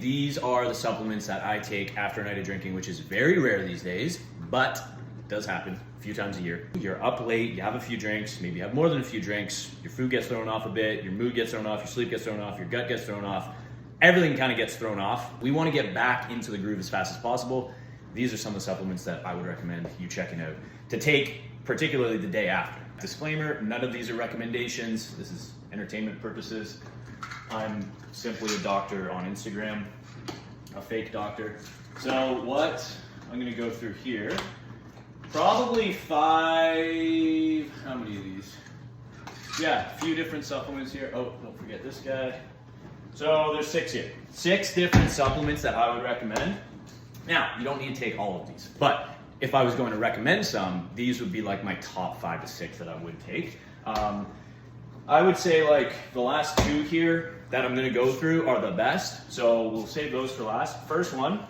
these are the supplements that I take after a night of drinking, which is very rare these days, but it does happen a few times a year. You're up late, you have a few drinks, maybe you have more than a few drinks, your food gets thrown off a bit, your mood gets thrown off, your sleep gets thrown off, your gut gets thrown off, everything kind of gets thrown off. We want to get back into the groove as fast as possible. These are some of the supplements that I would recommend you checking out to take, particularly the day after. Disclaimer, none of these are recommendations. This is entertainment purposes. I'm simply a doctor on Instagram, a fake doctor. So what I'm gonna go through here, probably 5, how many of these? Yeah, a few different supplements here. Oh, don't forget this guy. So there's 6 here. 6 different supplements that I would recommend. Now, you don't need to take all of these, but if I was going to recommend some, these would be like my top 5 to 6 that I would take. I would say like the last 2 here that I'm gonna go through are the best, so we'll save those for last. First one,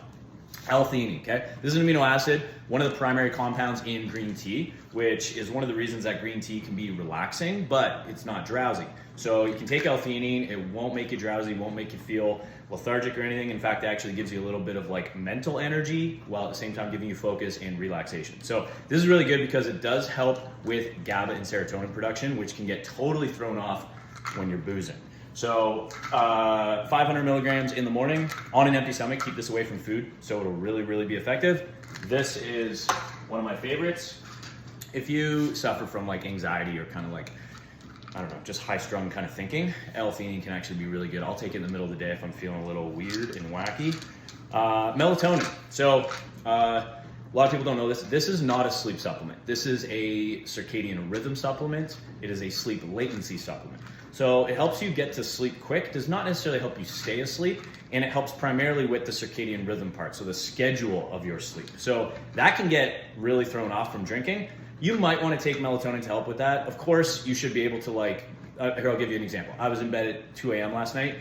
L-theanine, okay? This is an amino acid, one of the primary compounds in green tea, which is one of the reasons that green tea can be relaxing, but it's not drowsy. So you can take L-theanine, it won't make you drowsy, won't make you feel lethargic or anything. In fact, it actually gives you a little bit of like mental energy while at the same time giving you focus and relaxation. So this is really good because it does help with GABA and serotonin production, which can get totally thrown off when you're boozing. So 500 milligrams in the morning on an empty stomach. Keep this away from food, so it'll really, really be effective. This is one of my favorites. If you suffer from like anxiety or kind of like, I don't know, just high-strung kind of thinking, L-theanine can actually be really good. I'll take it in the middle of the day if I'm feeling a little weird and wacky. Melatonin. So a lot of people don't know this. This is not a sleep supplement. This is a circadian rhythm supplement. It is a sleep latency supplement. So it helps you get to sleep quick, does not necessarily help you stay asleep, and it helps primarily with the circadian rhythm part, so the schedule of your sleep. So that can get really thrown off from drinking. You might want to take melatonin to help with that. Of course, you should be able to like, here I'll give you an example. I was in bed at 2 a.m. last night.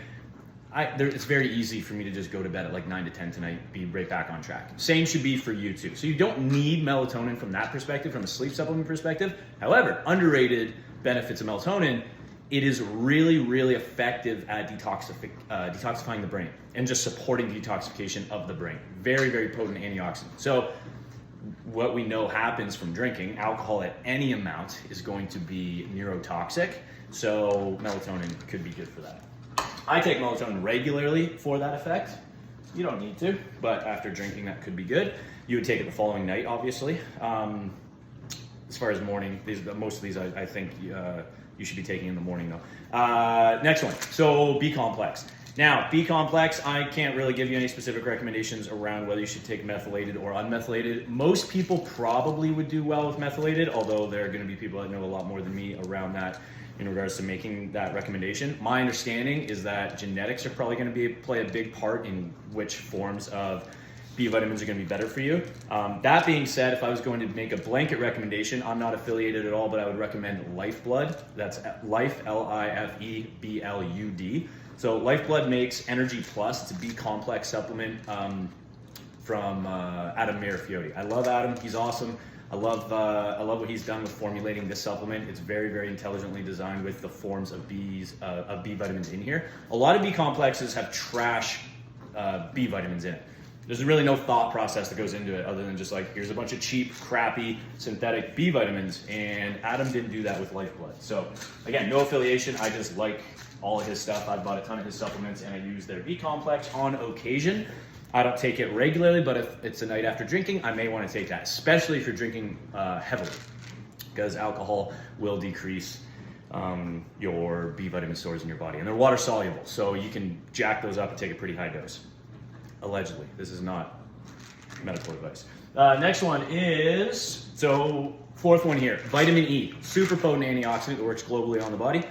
It's very easy for me to just go to bed at like 9 to 10 tonight, be right back on track. Same should be for you too. So you don't need melatonin from that perspective, from a sleep supplement perspective. However, underrated benefits of melatonin, it is really, really effective at detoxifying the brain and just supporting the detoxification of the brain. Very, very potent antioxidant. So what we know happens from drinking, alcohol at any amount is going to be neurotoxic. So melatonin could be good for that. I take melatonin regularly for that effect. You don't need to, but after drinking, that could be good. You would take it the following night, obviously. As far as morning, most of these I think you should be taking in the morning though. Next one, so B-complex. Now, B-complex, I can't really give you any specific recommendations around whether you should take methylated or unmethylated. Most people probably would do well with methylated, although there are gonna be people that know a lot more than me around that in regards to making that recommendation. My understanding is that genetics are probably gonna play a big part in which forms of B vitamins are going to be better for you. That being said, if I was going to make a blanket recommendation, I'm not affiliated at all, but I would recommend Lifeblood. That's Life, L-I-F-E-B-L-U-D. So Lifeblood makes Energy Plus. It's a B-complex supplement from Adam Marifiotti. I love Adam. He's awesome. I love what he's done with formulating this supplement. It's very, very intelligently designed with the forms of B vitamins in here. A lot of B complexes have trash B vitamins in it. There's really no thought process that goes into it other than just like, here's a bunch of cheap, crappy, synthetic B vitamins, and Adam didn't do that with Lifeblood. So again, no affiliation, I just like all of his stuff. I've bought a ton of his supplements and I use their B complex on occasion. I don't take it regularly, but if it's a night after drinking, I may want to take that, especially if you're drinking heavily, because alcohol will decrease your B vitamin stores in your body, and they're water soluble, so you can jack those up and take a pretty high dose. Allegedly, this is not medical advice. Next one is, so fourth one here, vitamin E, super potent antioxidant that works globally on the body,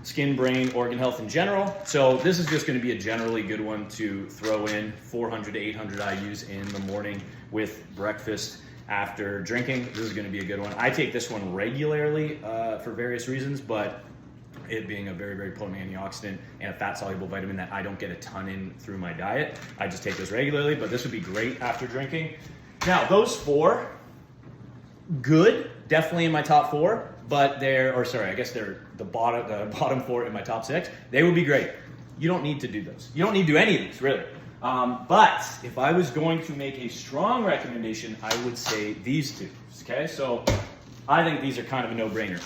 skin, brain, organ health in general. So this is just going to be a generally good one to throw in, 400 to 800 IUs in the morning with breakfast after drinking. This is going to be a good one. I take this one regularly for various reasons, but it being a very, very potent antioxidant and a fat-soluble vitamin that I don't get a ton in through my diet, I just take this regularly, but this would be great after drinking. Now, those 4, good, definitely in my top 4, but they're the bottom 4 in my top 6. They would be great. You don't need to do those. You don't need to do any of these, really. But if I was going to make a strong recommendation, I would say these two. Okay, so I think these are kind of a no-brainer.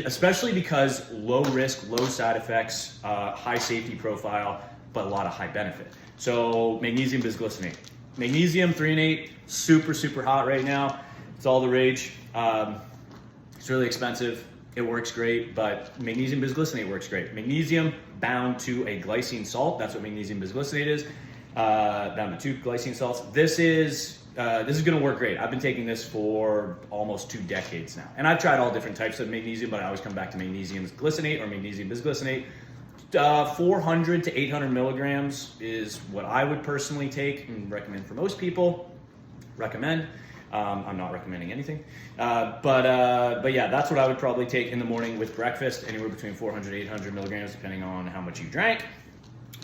Especially because low risk, low side effects, high safety profile, but a lot of high benefit. So magnesium bisglycinate. Magnesium 3 and 8, super, super hot right now. It's all the rage. It's really expensive. It works great, but magnesium bisglycinate works great. Magnesium bound to a glycine salt. That's what magnesium bisglycinate is. Bound to 2 glycine salts. This is going to work great. I've been taking this for almost 2 decades now, and I've tried all different types of magnesium, but I always come back to magnesium glycinate or magnesium bisglycinate. 400 to 800 milligrams is what I would personally take and recommend for most people. I'm not recommending anything, but yeah, that's what I would probably take in the morning with breakfast, anywhere between 400 to 800 milligrams, depending on how much you drank.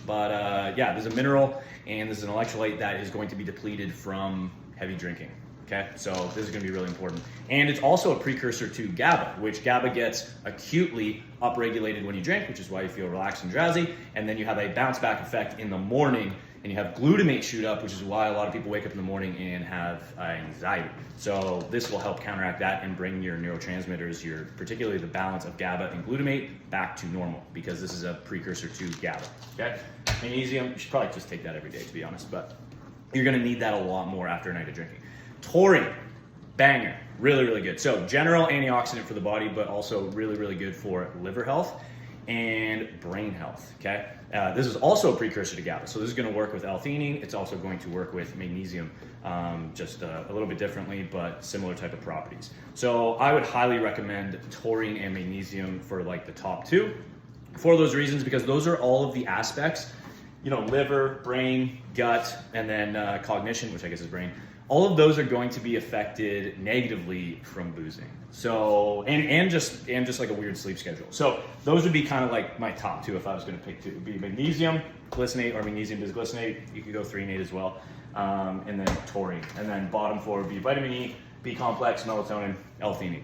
But yeah, there's a mineral and there's an electrolyte that is going to be depleted from heavy drinking. Okay, so this is going to be really important. And it's also a precursor to GABA, which GABA gets acutely upregulated when you drink, which is why you feel relaxed and drowsy. And then you have a bounce back effect in the morning, and you have glutamate shoot up, which is why a lot of people wake up in the morning and have anxiety. So this will help counteract that and bring your neurotransmitters, particularly the balance of GABA and glutamate, back to normal, because this is a precursor to GABA. Okay, magnesium, you should probably just take that every day, to be honest, but you're going to need that a lot more after a night of drinking. Taurine, banger, really, really good. So general antioxidant for the body, but also really, really good for liver health and brain health, okay? This is also a precursor to GABA, so this is going to work with L-theanine. It's also going to work with magnesium, just a little bit differently, but similar type of properties. So I would highly recommend taurine and magnesium for like the top 2 for those reasons, because those are all of the aspects, liver, brain, gut, and then cognition, which I guess is brain. All of those are going to be affected negatively from boozing. So, and just like a weird sleep schedule. So those would be kind of like my top 2 if I was going to pick 2. It would be magnesium glycinate or magnesium bisglycinate. You could go 3 and 8 as well. And then taurine. And then bottom 4 would be vitamin E, B complex, melatonin, L-theanine.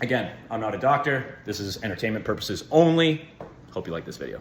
Again, I'm not a doctor. This is entertainment purposes only. Hope you like this video.